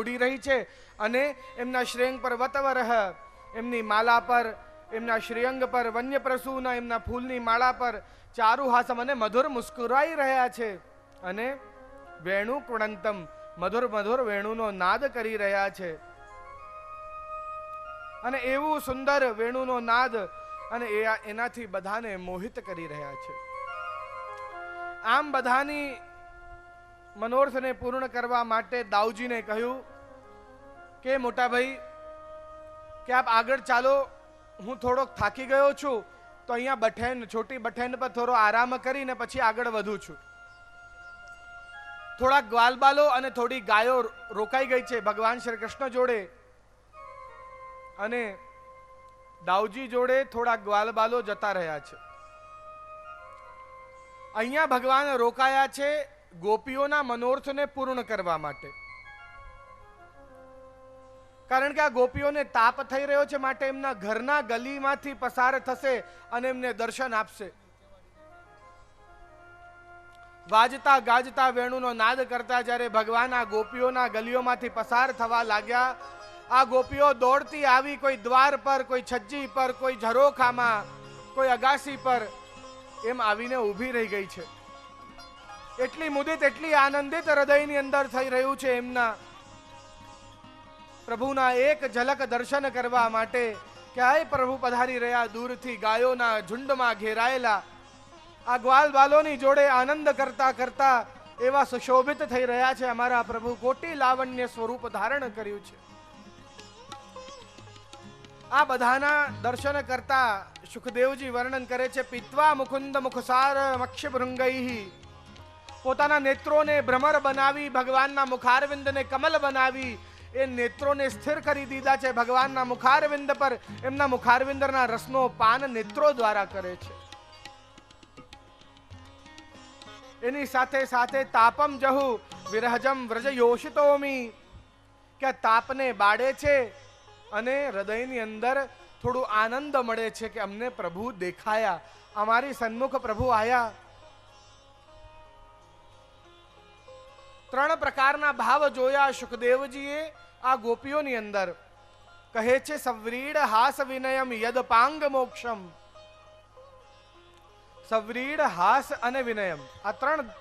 ઉડી રહી છે અને એમના શ્રેંગ પર વતવરહ, એમની માલા પર, એમના શ્રેયંગ પર, વન્યપ્રસૂના એમના ફૂલની માળા પર ચારુહાસમ અને મધુર મુસ્કુરાઈ રહ્યા છે અને વેણુ કૃણંતમ મધુર મધુર વેણુનો નાદ કરી રહ્યા છે. અને એવું સુંદર વેણુનો નાદ અને એનાથી બધાને મોહિત કરી રહ્યા છે. આમ બધાની મનોરથને પૂર્ણ કરવા માટે દાઉજીને કહ્યું કે મોટા ભાઈ કે આપ આગળ ચાલો, હું થોડોક થાકી ગયો છું તો અહીંયા બઠેન, છોટી બઠેન પર થોડો આરામ કરીને પછી આગળ વધું છું. થોડા ગ્વાલબાલો અને થોડી ગાયો રોકાઈ ગઈ છે ભગવાન શ્રી કૃષ્ણ જોડે અને દાઉજી જોડે થોડા ગ્વાલબાલો જતા રહ્યા છે. અહીંયા ભગવાન રોકાયા છે ગોપીઓના મનોરથને પૂર્ણ કરવા માટે, કારણ કે આ ગોપીઓને તાપ થઈ રહ્યો છે માટે એમના ઘરના ગલીમાંથી પસાર થશે અને એમને દર્શન આપશે. વાજતા ગાજતા વેણુનો નાદ કરતા જ્યારે ભગવાન આ ગોપીઓના ગલીઓમાંથી પસાર થવા લાગ્યા, આ ગોપીઓ દોડતી આવી કોઈ દ્વાર પર, કોઈ છજ્જી પર, કોઈ ઝરોખામાં, કોઈ અગાસી પર એમ આવીને ઊભી રહી ગઈ છે. એટલી મુદિત, એટલી આનંદિત હૃદયની અંદર થઈ રહ્યું છે એમના પ્રભુના એક ઝલક દર્શન કરવા માટે કે આય પ્રભુ પધારી રહ્યા. દૂરથી ગાયોના ઝુંડમાં ઘેરાયેલા આ ગ્વાલ બાલોની જોડે આનંદ કરતા કરતા એવા સુશોભિત થઈ રહ્યા છે. અમારા પ્રભુ કોટી લાવણ્ય સ્વરૂપ ધારણ કર્યું છે. આ બધાના દર્શન કરતા સુખદેવજી વર્ણન કરે છે, પિત્વા મુકુંદ મુખસાર મક્ષભૃંગૈ, પોતાના નેત્રોને ભ્રમર બનાવી, ભગવાનના મુખારવિંદને કમલ બનાવી એ નેત્રોને સ્થિર કરી દીધા છે. ભગવાનના મુખારવિંદ પર એમના મુખારવિંદના રસનો પાન નેત્રો દ્વારા કરે છે. એની સાથે સાથે તાપમ જહુ વિરહજમ વ્રજ યોષિતોમી, કે તાપને બાળે છે અને હૃદયની અંદર થોડું આનંદ મળે છે કે અમને પ્રભુ દેખાયા, અમારી સન્મુખ પ્રભુ આયા. ત્રણ પ્રકારના ભાવ જોયા સુખદેવજીએ આ ગોપીઓની અંદર. કહે છે સવ્રીડ હાસ વિનયમ યદ પાંગ મોક્ષમ. સવ્રીડ, હાસ અને વિનયમ, આ ત્રણ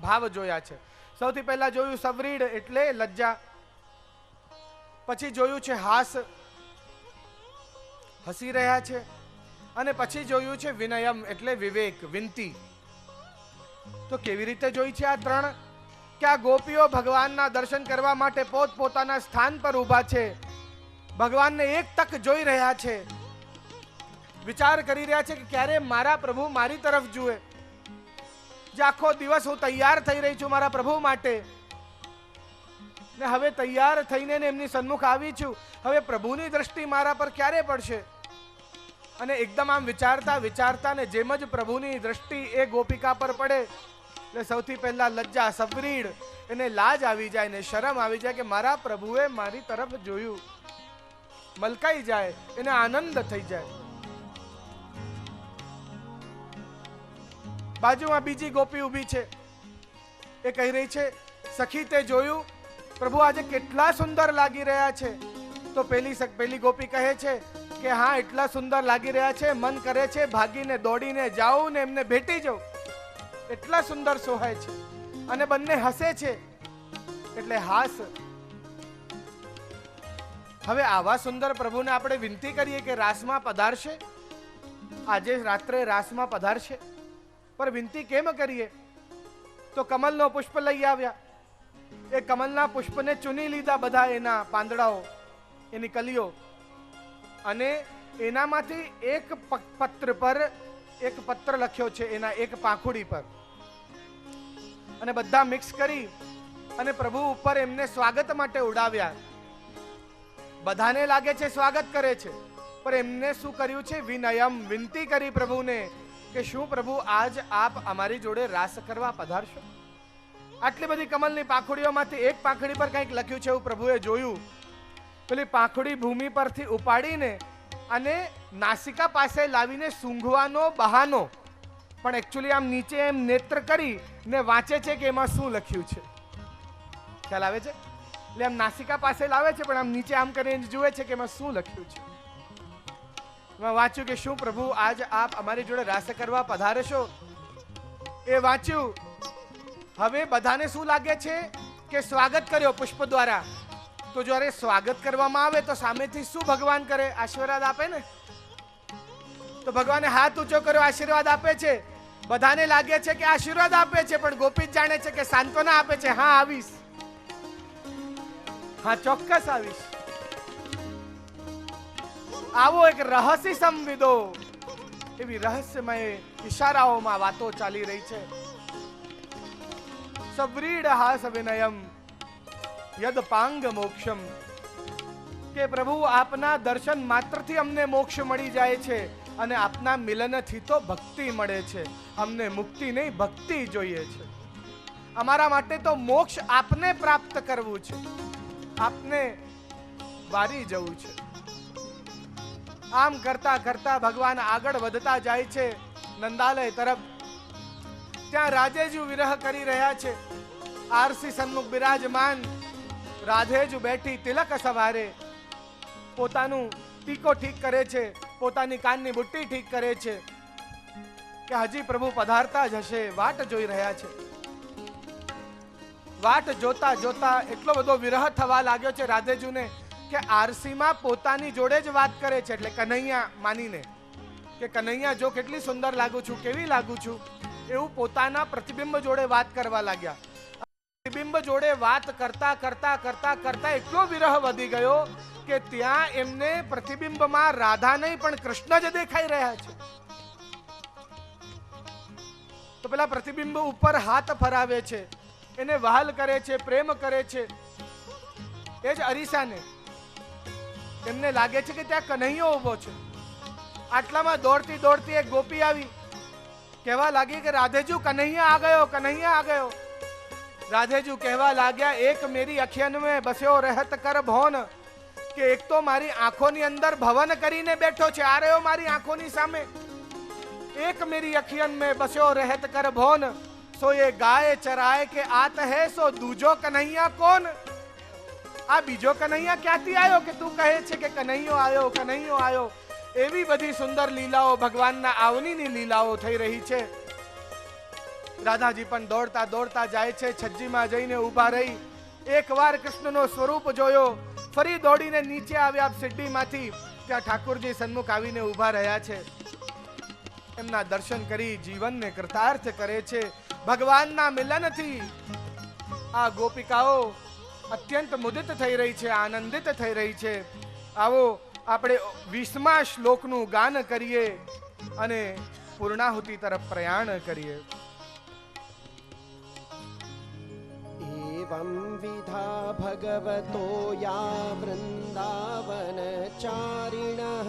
ભાવ જોયા છે. સૌથી પહેલા જોયું સવ્રીડ એટલે લજ્જા, પછી જોયું છે હાસ, હસી રહ્યા છે, અને પછી જોયું છે વિનયમ એટલે વિવેક, વિનતી. તો કેવી રીતે જોઈ છે આ ત્રણ? કે આ ગોપીઓ ભગવાનના દર્શન કરવા માટે પોતપોતાના સ્થાન પર ઊભા છે, ભગવાનને એક તક જોઈ રહ્યા છે, વિચાર કરી રહ્યા છે કે ક્યારે મારા પ્રભુ મારી તરફ જુએ. જે આખો દિવસ હું તૈયાર થઈ રહી છું મારા પ્રભુ માટે, ને હવે તૈયાર થઈને એમની સન્મુખ આવી છું, હવે પ્રભુની દ્રષ્ટિ મારા પર ક્યારે પડશે? અને એકદમ આમ વિચારતા વિચારતા ને જેમ જ પ્રભુની દ્રષ્ટિ એ ગોપિકા પર પડે એટલે સૌથી પહેલા લજ્જા, સવ્રીડ, એને લાજ આવી જાય ને શરમ આવી જાય કે મારા પ્રભુએ મારી તરફ જોયું, મલકાઈ જાય, એને આનંદ થઈ જાય. બાજુમાં બીજી ગોપી ઊભી છે, એ કહી રહી છે સખી તે જોયું પ્રભુ આજે કેટલા સુંદર લાગી રહ્યા છે? તો પેલી ગોપી કહે છે કે હા એટલા સુંદર લાગી રહ્યા છે, મન કરે છે ભાગીને દોડીને જાઉં ને એમને ભેટી જાઉં, એટલા સુંદર સોહાય છે. અને બંને હસે છે એટલે હાસ. હવે આવા સુંદર પ્રભુને આપણે વિનંતી કરીએ કે રાસમાં પધારશે, આજે રાત્રે રાસમાં પધારશે, પર વિનંતી કેમ કરીએ? તો કમલનો પુષ્પ લઈ આવ્યા, એ કમલના પુષ્પને ચૂની લીધા બધા એના પાંદડાઓ, એની કલીઓ, અને એનામાંથી એક પત્ર પર એક પત્ર લખ્યો છે એના એક પાંખુડી પર, અને બધા મિક્સ કરી અને પ્રભુ ઉપર એમને સ્વાગત માટે ઉડાવ્યા. બધાને લાગે છે સ્વાગત કરે છે, પણ એમને શું કર્યું છે? વિનયમ, વિનંતી કરી પ્રભુને કે શું પ્રભુ આજ આપ અમારી જોડે રાસ કરવા પધારશો? આટલી બધી કમલની પાંખુડીઓમાંથી એક પાંખડી પર કંઈક લખ્યું છે એવું પ્રભુએ જોયું. પેલી પાંખડી ભૂમિ પરથી ઉપાડીને અને નાસિકા પાસે લાવીને સૂંઘવાનો બહાનો, પણ એકચ્યુઅલી આમ નીચે એમ નેત્ર કરી ને વાંચે છે કે એમાં શું લખ્યું છે. ખ્યાલ આવે છે? એટલે આમ નાસિકા પાસે લાવે છે, પણ આમ નીચે આમ કરીને જુએ છે કે એમાં શું લખ્યું છે. એમાં વાંચ્યું કે શું પ્રભુ આજ આપ અમારી જોડે રાસ કરવા પધારશો. એ વાંચ્યું. હવે બધાને શું લાગે છે કે સ્વાગત કર્યો પુષ્પ દ્વારા. તો જ્યારે સ્વાગત કરવામાં આવે તો સામેથી શું ભગવાન કરે? આશીર્વાદ આપે ને. તો ભગવાને હાથ ઊંચો કર્યો, આશીર્વાદ આપે છે. બધાને લાગે છે કે આશીર્વાદ આપે છે, પણ ગોપી જ જાણે છે કે સાંત્વના આપે છે. હા આવીશ, હા ચોક્કસ આવીશ. આવો એક રહસ્ય સંવિદો, એવી રહસ્યમય ઈશારાઓમાં વાતો ચાલી રહી છે. સવ્રીડ હાસ વિનયમ યદ પાંગ મોક્ષમ, કે પ્રભુ આપના દર્શન માત્રથી અમને મોક્ષ મળી જાય છે, અને આપના મિલનથી તો ભક્તિ મળે છે. અમને મુક્તિ નહીં, ભક્તિ જોઈએ છે. અમારા માટે તો મોક્ષ આપને પ્રાપ્ત કરવું છે, આપને વારી જવું છે. આમ કરતા કરતા ભગવાન આગળ વધતા જાય છે નંદાલય તરફ. ત્યાં રાજેજુ વિરહ કરી રહ્યા છે. આરસી સન્મુખ બિરાજમાન રાધેજુ બેઠી તિલક સવારે પોતાનું ટીકો ઠીક કરે છે, પોતાની કાનની બુટ્ટી ઠીક કરે છે કે હજી પ્રભુ પધારતા જ હશે. વાટ જોઈ રહ્યા છે. વાટ જોતા જોતા એટલો બધો વિરહ થવા લાગ્યો છે રાધેજુને કે આરસીમાં પોતાની જોડે જ વાત કરે છે. એટલે કનૈયા માનીને કે કનૈયા જો કેટલી સુંદર લાગુ છું, કેવી લાગુ છું, એવું પોતાના પ્રતિબિંબ જોડે વાત કરવા લાગ્યા. પ્રતિબિંબ જોડે વાત કરતા કરતા કરતા કરતા એટલો વિરહ વધી ગયો કે ત્યાં એમને પ્રતિબિંબમાં રાધા નહીં પણ કૃષ્ણ જ દેખાઈ રહ્યા છે. તો પેલા પ્રતિબિંબ ઉપર હાથ ફરાવે છે, એને વહાલ કરે છે, પ્રેમ કરે છે. એ જ અરીસાને એમને લાગે છે કે ત્યાં કનૈયો ઉભો છે. આટલામાં દોડતી દોડતી એક ગોપી આવી, કહેવા લાગી કે રાધેજુ કનૈયા આ ગયો, કનૈયા આ ગયો. રાધેજુ કહેવા લાગ્યા, એક મેરી અખિયન में बस्यो रहत कर भवन, કે એક તો મારી આંખોની અંદર ભવન કરીને બેઠો છે, આ રહ્યો મારી આંખોની સામે. એક મેરી અખિયન में बस्यो रहत कर भवन, સો એ ગાય ચરાય કે આત હે સો દૂજો કનૈયા કોણ? આ બીજો કનૈયા ક્યાંથી આવ્યો કે તું કહે છે કે કનૈયો આવ્યો, કનૈયો આવ્યો? એવી બધી સુંદર લીલાઓ, ભગવાનના આવનીની લીલાઓ થઈ રહી છે. રાધાજી પણ દોડતા દોડતા જાય છે. છજ્જીમાં જઈને ઊભા રહી એકવાર કૃષ્ણનો સ્વરૂપ જોયો, ફરી દોડીને નીચે આવ્યા સીડીમાંથી. ત્યાં ઠાકોરજી સન્મુખ આવીને ઊભા રહ્યા છે. એમના દર્શન કરી જીવનને કૃતાર્થ કરે છે. ભગવાનના મિલનથી આ ગોપિકાઓ અત્યંત મુદિત થઈ રહી છે, આનંદિત થઈ રહી છે. આવો આપણે 20મા શ્લોકનું ગાન કરીએ અને પૂર્ણાહુતિ તરફ પ્રયાણ કરીએ. एवं विधा भगवतो या वृंदावन चारिणः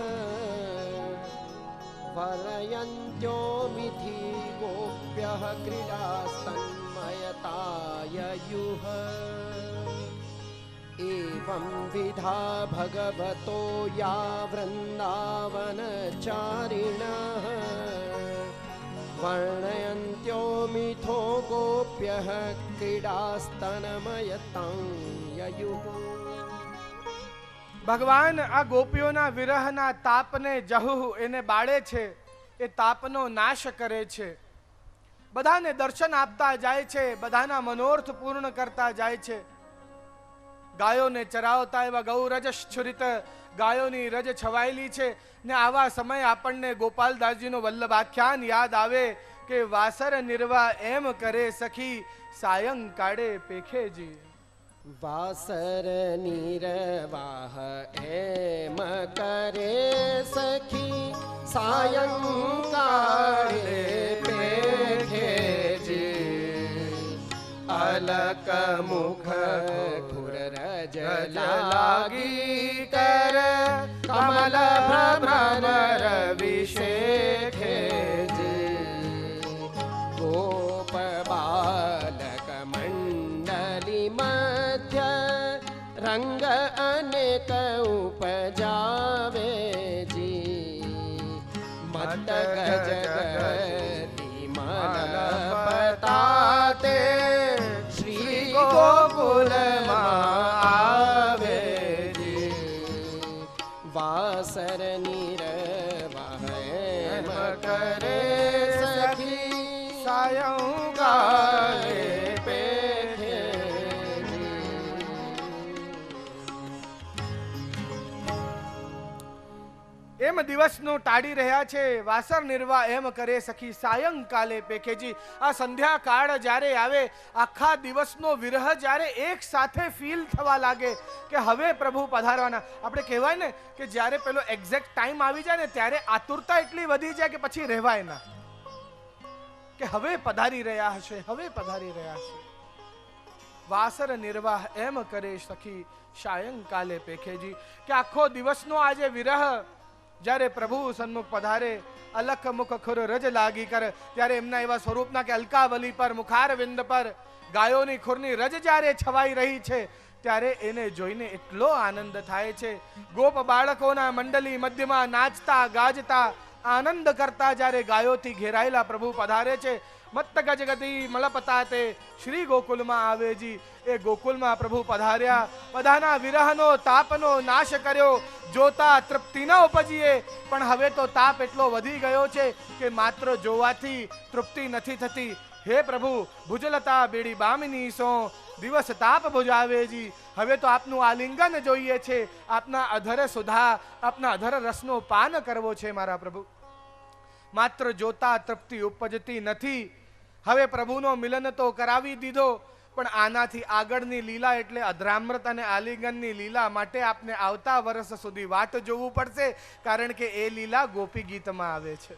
वरयन्त्यो मिथि गोप्यः क्रीडास्तन्मयताययुः. एवं विधा भगवतो या वृंदावन चारिणः वर्णयन्त्यो मिथो गोप्यः क्रीडास्तनमयतां ययुः. ભગવાન આ ગોપીઓના વિરહના તાપને જહુ એને બાળે છે, એ તાપનો નાશ કરે છે. બધાને દર્શન આપતા જાય છે, બધાના મનોર્થ પૂર્ણ કરતા જાય છે. ગાયોને ચરાવતા એવા ગૌરજ છુરિત ગાયોની રજ છવાયેલી છે. ને આવા સમય આપણને ગોપાલદાસજીનો વલ્લભ આખ્યાન યાદ આવે કે વાસર નિર્વાહ એમ કરે સખી સાયંકાળે પેખેજી. वासर निर्वाह एम करे सखी सायंकाले पेखेजी. अलक मुख खुर रज लागी कर कमल भ्रमर विशेखेजी. गोप बालक मंडली मध्य रंग अनेक उपजावे जी. मत गज गति मन पताते श्री गोकुल मा કેમ દિવસનું ટાળી રહ્યા છે, વાસર નિર્વાહ એમ કરે સખી સાયંકાલે પેખેજી. આ સંધ્યા કાળ જ્યારે આવે, આખા દિવસનો વિરહ જ્યારે એક સાથે ફીલ થવા લાગે કે હવે પ્રભુ પધારવાના. આપણે કહેવાય ને કે જ્યારે પેલો એક્ઝેક્ટ ટાઈમ આવી જાય ને ત્યારે આતુરતા એટલી વધી જાય કે પછી રહેવાય ના, કે હવે પધારી રહ્યા હશે, હવે પધારી રહ્યા હશે. વાસર નિર્વાહ એમ કરે સખી સાયંકાલે પેખેજી. કે આખો દિવસનો આજે વિરહ જ્યારે પ્રભુ સન્મુખ પધારે, અલખ મુખ ખુર રજ લાગી કર, ત્યારે એમના એવા સ્વરૂપના કે અલકાવલી પર, મુખારવિંદ પર ગાયોની ખુરની રજ જ્યારે છવાઈ રહી છે, ત્યારે એને જોઈને એટલો આનંદ થાય છે. ગોપ બાળકોના મંડળી મધ્યમાં નાચતા ગાજતા આનંદ કરતા જ્યારે ગાયોથી ઘેરાયેલા પ્રભુ પધારે છે. મત્ત ગજગતિ મળપતાતે શ્રી ગોકુલમાં આવેજી. એ ગોકુલમાં પ્રભુ પધાર્યા, બધાના વિરહનો તાપનો નાશ કર્યો. જોતા તૃપ્તિ ન ઉપજીએ, પણ હવે તો તાપ એટલો વધી ગયો છે કે માત્ર જોવાથી તૃપ્તિ નથી થતી. હે પ્રભુ ભુજલતા બેડી બામિની સો દિવસ તાપ બુજાવેજી. હવે તો આપનું આલિંગન જોઈએ છે, આપના અધર સુધા, આપના અધર રસનો પાન કરવો છે મારા પ્રભુ. માત્ર જોતા તૃપ્તિ ઉપજતી નથી. હવે પ્રભુનો મિલન તો કરાવી દીધો, પણ આનાથી આગળની લીલા એટલે અધરામૃત અને આલિંગનની લીલા માટે આપને આવતા વર્ષ સુધી વાટ જોવું પડશે, કારણ કે એ લીલા ગોપી ગીતમાં આવે છે.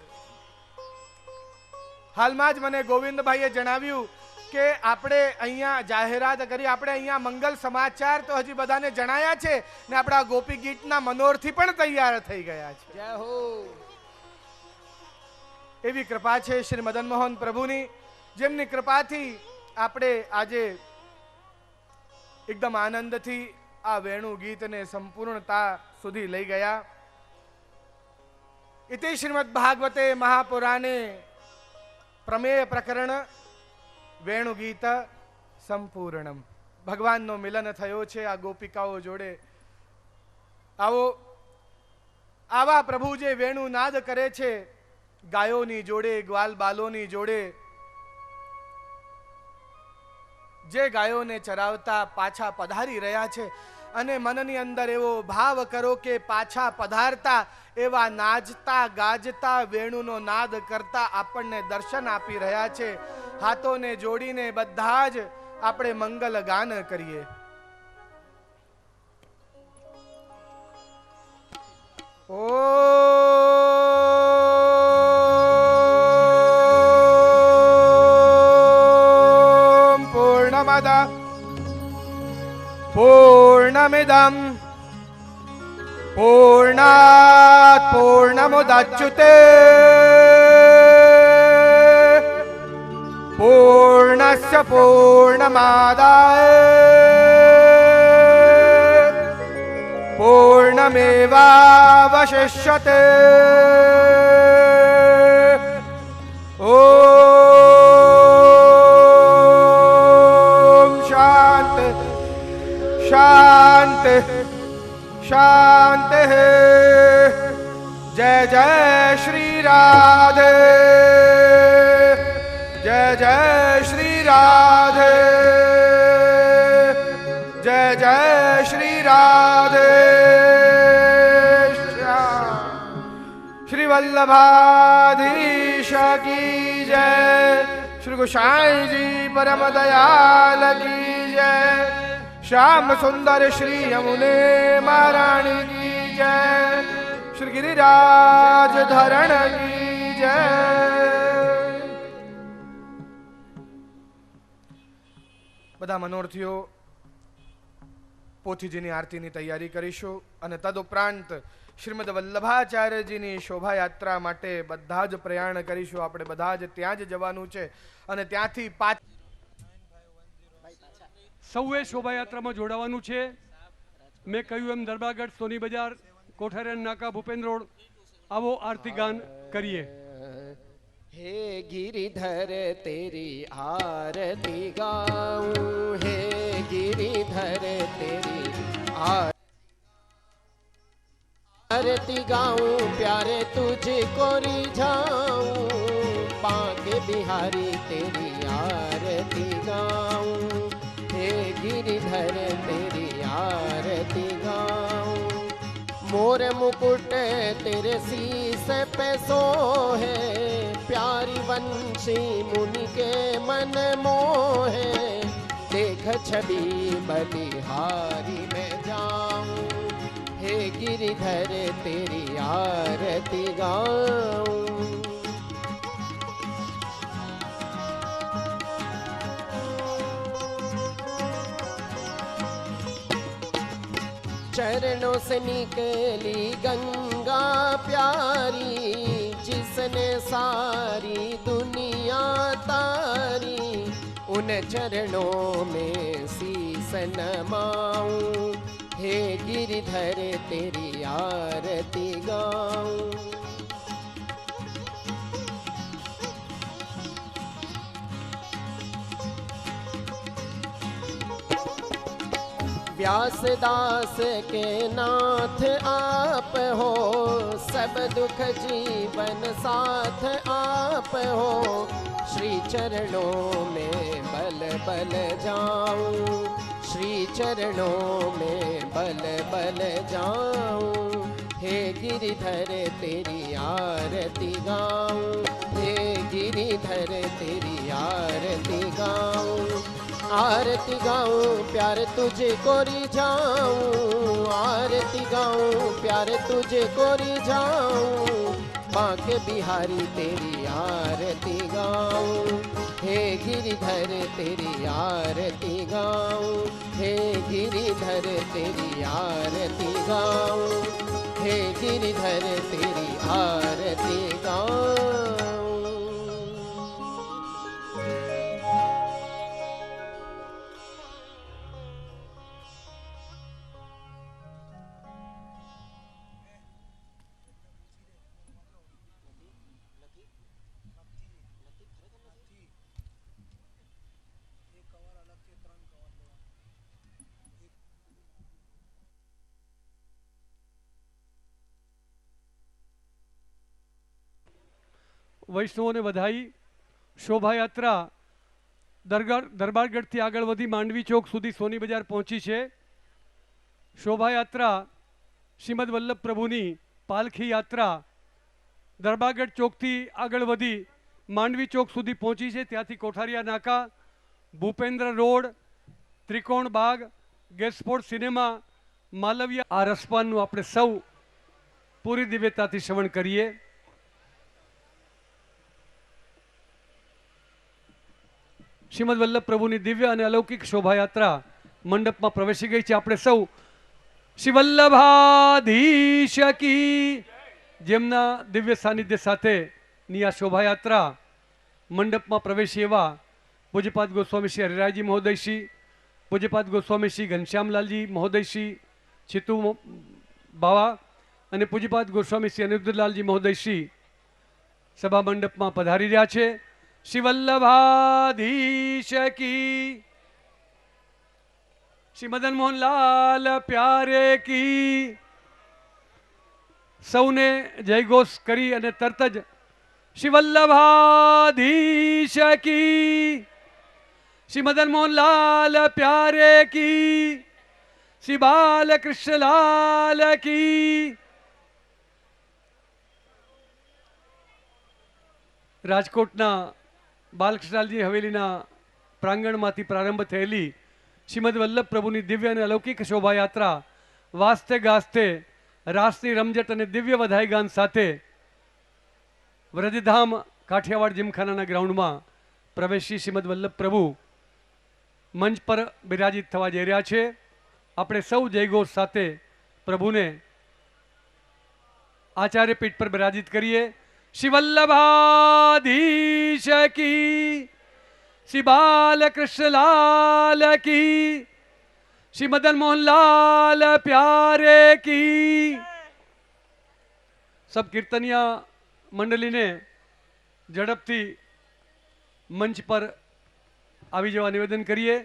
હાલમાં જ મને ગોવિંદભાઈએ જણાવ્યું કે આપણે અહીંયા જાહેરાત કરી, આપણે અહીંયા મંગલ સમાચાર તો હજી બધાને જણાયા છે ને આપણા ગોપી ગીતના મનોરથી પણ તૈયાર થઈ ગયા છે. જય હો. એવી કૃપા છે શ્રી મદન મોહન પ્રભુની, જેમની કૃપાથી આપણે આજે એકદમ આનંદથી આ વેણુ ગીતને સંપૂર્ણતા સુધી લઈ ગયા. ઇતિ શ્રીમદ ભાગવતે મહાપુરાણે પ્રમેય પ્રકરણ વેણુ ગીત સંપૂર્ણમ. ભગવાનનો મિલન થયો છે આ ગોપિકાઓ જોડે. આવા પ્રભુ જે વેણુ નાદ કરે છે, ગાયોની જોડે, ગ્વાલ બાલોની જોડે, જે ગાયોને ચરાવતા પાછા પધારી રહ્યા છે, અને મનની અંદર એવો ભાવ કરો કે પાછા પધારતા એવા નાચતા ગાજતા વેણુનો નાદ કરતા આપણને દર્શન આપી રહ્યા છે. હાથોને જોડીને બધા જ આપણે મંગલ ગાન કરીએ. પૂર્ણમિદં પૂર્ણાત પૂર્ણમુદચ્યુતે પૂર્ણસ્ય પૂર્ણમાદાય પૂર્ણમેવાવશિષ્યતે. शांति शांति. जय जय श्री राधे, जय जय श्री राधे, जय जय श्री राधे. श्री वल्लभाधीश की जय, श्री गोसाई जी परम दयाल की जय, श्याम सुंदर श्री यमुने महारानी की जय, श्री गिरिराज धरण की जय. બધા મનોરથીઓ પોથીજીની આરતીની તૈયારી કરીશું, અને તદુપરાંત શ્રીમદ વલ્લભાચાર્યજીની શોભાયાત્રા માટે બધા જ પ્રયાણ કરીશું. આપણે બધા જ ત્યાં જ જવાનું છે, અને ત્યાંથી સૌએ શોભાયાત્રામાં જોડાવાનું છે. મેં કહ્યું એમ દરબારગઢ, સોની બજાર, કોઠારિયા નાકા, ભૂપેન્દ્ર રોડ. આવો આરતી ગાન કરીએ. हे गिरिधर तेरी आरती गाऊं, हे गिरिधर तेरी आरती गाऊं, प्यारे तुझको रिझाऊं, बांके बिहारी तेरी आरती गाऊं, हे गिरिधर तेरी आरती गाऊं. मोर मुकुट तेरे शीस पे सोहे, प्यारी वंशी मुनि के मन मोहे। देख छवि बलिहारी में जाऊं, हे गिरिधर तेरी आरती गाऊं। चरणों से निकली गंगा प्यारी, जिसने सारी दुनिया तारी। उन चरणों में शीस नमाऊं, हे गिरिधर तेरी आरती गाऊं। व्यासदास के नाथ आप हो, सब दुख जीवन साथ आप हो। श्री चरणों में बल बल जाऊं, श्री चरणों में बल बल जाऊं। हे गिरिधर तेरी आरती गाऊं, हे गिरिधर तेरी आरती गाऊं। आरती गाऊं प्यार तुझे को रिझाऊं, आरती गाऊं प्यार तुझे को रिझाऊं। बांके बिहारी तेरी आरती गाऊं, हे गिरिधर तेरी आरती गाऊं। हे गिरिधर तेरी आरती गाऊं, हे गिरिधर तेरी आरती गाऊं। વૈષ્ણવોને વધાઈ શોભાયાત્રા દરબારગઢથી આગળ વધી માંડવી ચોક સુધી સોની બજાર પહોંચી છે. શોભાયાત્રા શ્રીમદ વલ્લભ પ્રભુની પાલખી યાત્રા દરબારગઢ ચોકથી આગળ વધી માંડવી ચોક સુધી પહોંચી છે. ત્યાંથી કોઠારિયા નાકા, ભૂપેન્દ્ર રોડ, ત્રિકોણ બાગ, ગેસ્ફોર્ડ સિનેમા, માલવિયા, આ રસપાનનું આપણે સૌ પૂરી દિવ્યતાથી શ્રવણ કરીએ. શ્રીમદ વલ્લભ પ્રભુની દિવ્ય અને અલૌકિક શોભાયાત્રા મંડપમાં પ્રવેશી ગઈ છે. આપણે સૌ શ્રી વલ્લભાધીશ કી, જેમના દિવ્ય સાનિધ્ય સાથેની આ શોભાયાત્રા મંડપમાં પ્રવેશી એવા પૂજ્યપાદ ગોસ્વામી શ્રી હરિરાયજી મહોદયશ્રી, પૂજ્યપાદ ગોસ્વામી શ્રી ઘનશ્યામલાલજી મહોદયશ્રી ચિત્તુ બાવા અને પૂજ્યપાદ ગોસ્વામી શ્રી અનિરુદ્ધલાલજી મહોદયશ્રી સભા મંડપમાં પધારી રહ્યા છે. શ્રી વલ્લભાધીશ કી, શ્રી મદન મોહનલાલ પ્યારે કી. સૌને જયઘોષ કરી અને તરત જ શ્રી વલ્લભાધીશ કી, શ્રી મદન મોહનલાલ પ્યારે કી, શ્રી બાલકૃષ્ણલાલ કી. રાજકોટના બાલકૃષ્ણલાલજી હવેલીના પ્રાંગણમાંથી પ્રારંભ થયેલી શ્રીમદ વલ્લભ પ્રભુની દિવ્ય અને અલૌકિક શોભાયાત્રા વાસ્તે ગાસ્તે રાસની રમઝટ અને દિવ્ય વધાઈ ગાન સાથે વ્રજધામ કાઠિયાવાડ જીમખાનાના ગ્રાઉન્ડમાં પ્રવેશી શ્રીમદ વલ્લભ પ્રભુ મંચ પર બિરાજિત થવા જઈ રહ્યા છે. આપણે સૌ જયઘોષ સાથે પ્રભુને આચાર્ય પીઠ પર બિરાજિત કરીએ. શ્રી વલ્લભાધીશ કી, શ્રી બાલકૃષ્ણલાલ કી, શ્રી મદન મોહનલાલ પ્યારે કી. સબ કીર્તનિયા મંડળીને ઝડપથી મંચ પર આવી જવા નિવેદન કરીએ.